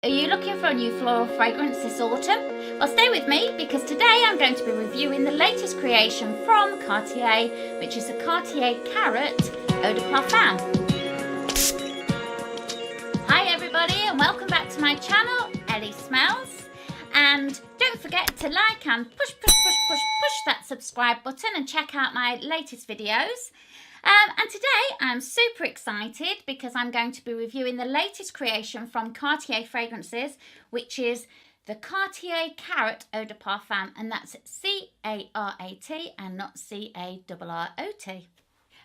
Are you looking for a new floral fragrance this autumn? Well, stay with me because today I'm going to be reviewing the latest creation from Cartier, which is the Cartier Carat Eau de Parfum. Hi everybody and welcome back to my channel, Ellie Smells. And don't forget to like and push that subscribe button and check out my latest videos. And today I'm super excited because I'm going to be reviewing the latest creation from Cartier Fragrances, which is the Cartier Carat Eau de Parfum, and that's C-A-R-A-T and not C-A-R-R-O-T.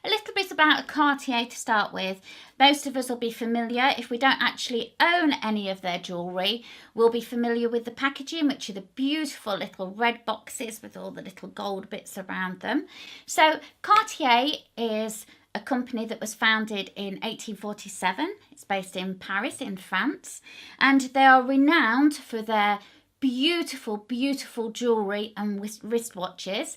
A little bit about Cartier to start with. Most of us will be familiar, if we don't actually own any of their jewellery, we'll be familiar with the packaging, which are the beautiful little red boxes with all the little gold bits around them. So Cartier is a company that was founded in 1847. It's based in Paris in France, and they are renowned for their beautiful jewellery and wristwatches.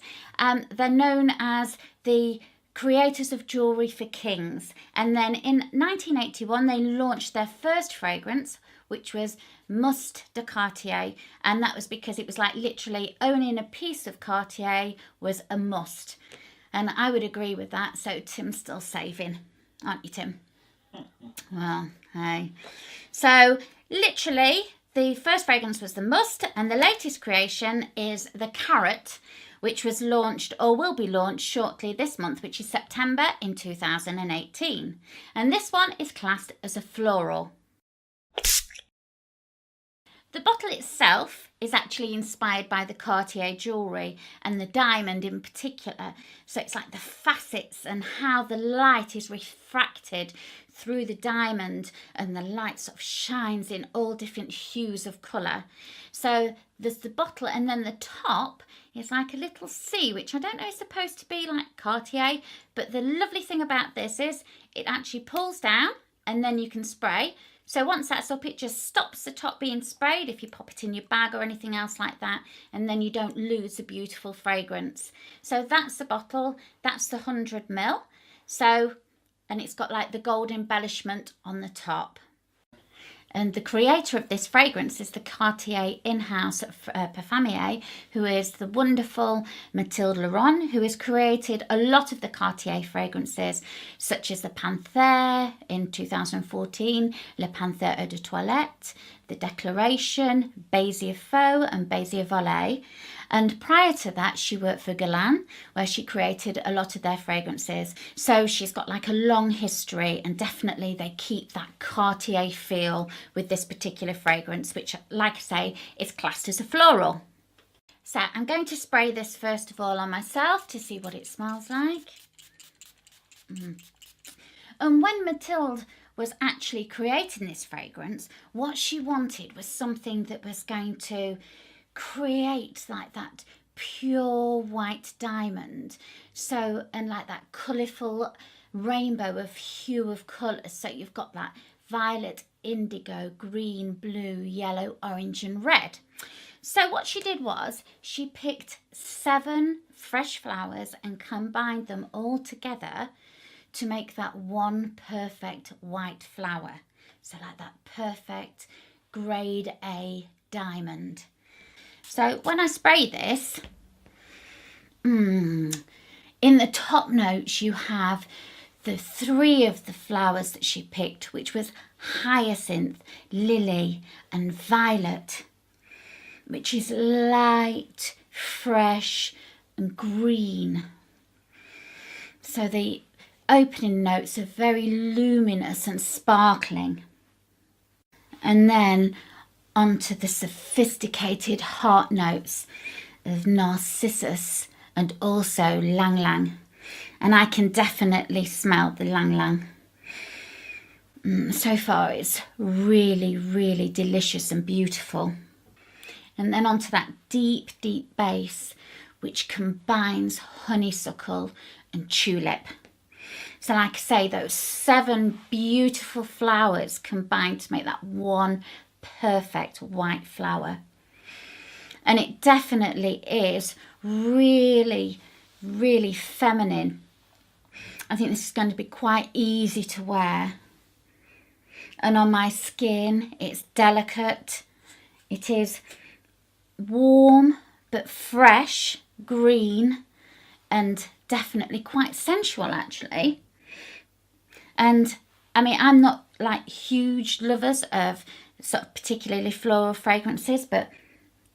They're known as the creators of jewellery for kings, and then in 1981 they launched their first fragrance, which was Must de Cartier, and that was because it was like literally owning a piece of Cartier was a must, and I would agree with that. So Tim's still saving, aren't you, Tim? Well, hey. So literally the first fragrance was the Must, and the latest creation is the Carat, which was launched or will be launched shortly this month, which is September in 2018. And this one is classed as a floral. The bottle itself is actually inspired by the Cartier jewellery and the diamond in particular. So it's like the facets and how the light is refracted through the diamond, and the light sort of shines in all different hues of colour. So there's the bottle, and then the top is like a little C, which I don't know is supposed to be like Cartier, but the lovely thing about this is it actually pulls down and then you can spray. So once that's up, it just stops the top being sprayed if you pop it in your bag or anything else like that, and then you don't lose the beautiful fragrance. So that's the bottle, that's the 100 ml. So, and it's got like the gold embellishment on the top. And the creator of this fragrance is the Cartier in-house perfumier, who is the wonderful Mathilde Laurent, who has created a lot of the Cartier fragrances, such as the Panthere in 2014, Le Panthere Eau de Toilette, the Declaration, Baiser Faux and Baiser Volé. And prior to that, she worked for Guerlain, where she created a lot of their fragrances. So she's got like a long history, and definitely they keep that Cartier feel with this particular fragrance, which, like I say, is classed as a floral. So I'm going to spray this first of all on myself to see what it smells like. And when Mathilde was actually creating this fragrance, what she wanted was something that was going to create like that pure white diamond, so, and like that colourful rainbow of hue of colours. So you've got that violet, indigo, green, blue, yellow, orange and red. So what she did was she picked 7 fresh flowers and combined them all together to make that one perfect white flower. So like that perfect grade A diamond. So when I spray this, in the top notes you have the 3 of the flowers that she picked, which was hyacinth, lily and violet, which is light, fresh and green. So the opening notes are very luminous and sparkling. And then onto the sophisticated heart notes of Narcissus and also Ylang Ylang. And I can definitely smell the Ylang Ylang. So far it's really delicious and beautiful. And then onto that deep bass, which combines honeysuckle and tulip. So like I say, those 7 beautiful flowers combined to make that one perfect white flower. And it definitely is really feminine. I think this is going to be quite easy to wear. and on my skin it's delicate. It is warm but fresh green and definitely quite sensual actually. And I mean, I'm not like huge lovers of sort of particularly floral fragrances, but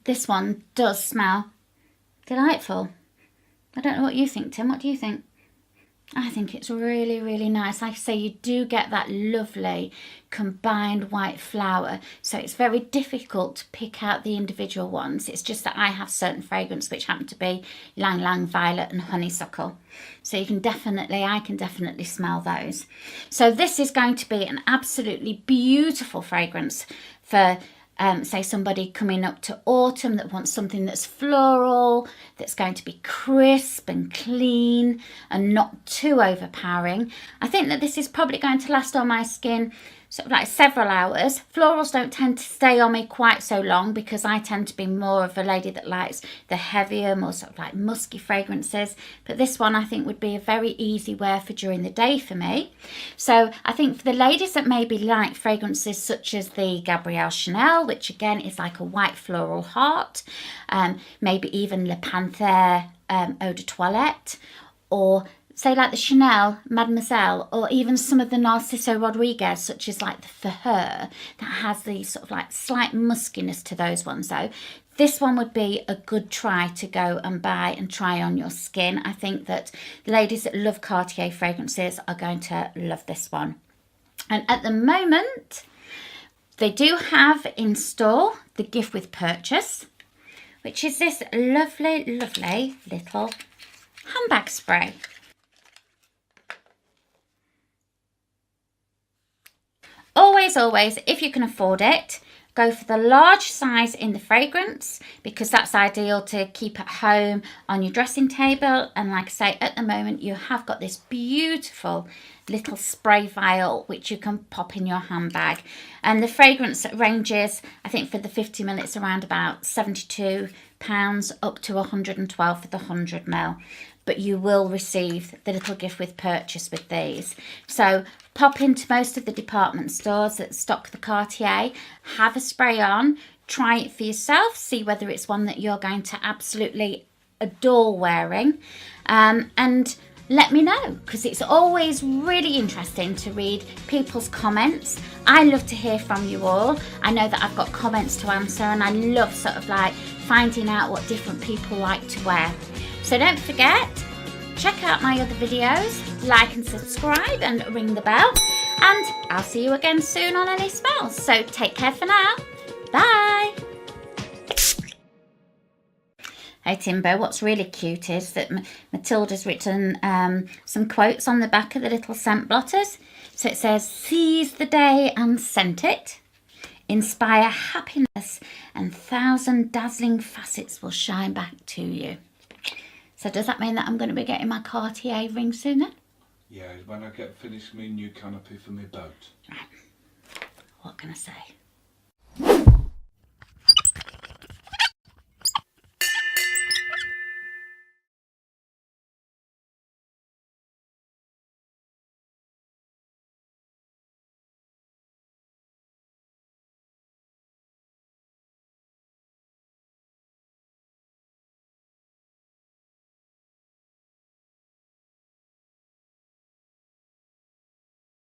this one does smell delightful. I don't know what you think, Tim. What do you think? I think it's really, really nice. Like I say, you do get that lovely combined white flower. So it's very difficult to pick out the individual ones. It's just that I have certain fragrance which happen to be Lang Lang, Violet and Honeysuckle. So I can definitely smell those. So this is going to be an absolutely beautiful fragrance for say somebody coming up to autumn that wants something that's floral, that's going to be crisp and clean and not too overpowering. I think that this is probably going to last on my skin sort of like several hours. Florals don't tend to stay on me quite so long because I tend to be more of a lady that likes the heavier, more sort of like musky fragrances. But this one I think would be a very easy wear for during the day for me. So I think for the ladies that maybe like fragrances such as the Gabrielle Chanel, which again is like a white floral heart, maybe even Le Panthere Eau de Toilette, or say like the Chanel Mademoiselle, or even some of the Narciso Rodriguez, such as like the For Her, that has the sort of like slight muskiness to those ones though. This one would be a good try to go and buy and try on your skin. I think that the ladies that love Cartier fragrances are going to love this one. And at the moment, they do have in store the gift with purchase, which is this lovely, lovely little handbag spray. Always, if you can afford it, go for the large size in the fragrance because that's ideal to keep at home on your dressing table. And like I say, at the moment you have got this beautiful little spray vial which you can pop in your handbag. And the fragrance ranges, I think for the 50 ml it's around about £72 up to 112 for the 100 ml. But you will receive the little gift with purchase with these. So pop into most of the department stores that stock the Cartier, have a spray on, try it for yourself, see whether it's one that you're going to absolutely adore wearing, and let me know, because it's always really interesting to read people's comments. I love to hear from you all. I know that I've got comments to answer, and I love sort of like finding out what different people like to wear. So don't forget, check out my other videos, like and subscribe and ring the bell, and I'll see you again soon on Ellie Smells. So take care for now. Bye. Hey Timbo, what's really cute is that Mathilde's written some quotes on the back of the little scent blotters. So it says, seize the day and scent it. Inspire happiness and 1,000 dazzling facets will shine back to you. So does that mean that I'm going to be getting my Cartier ring soon then? Yeah, when I get finished my new canopy for my boat. Right. What can I say?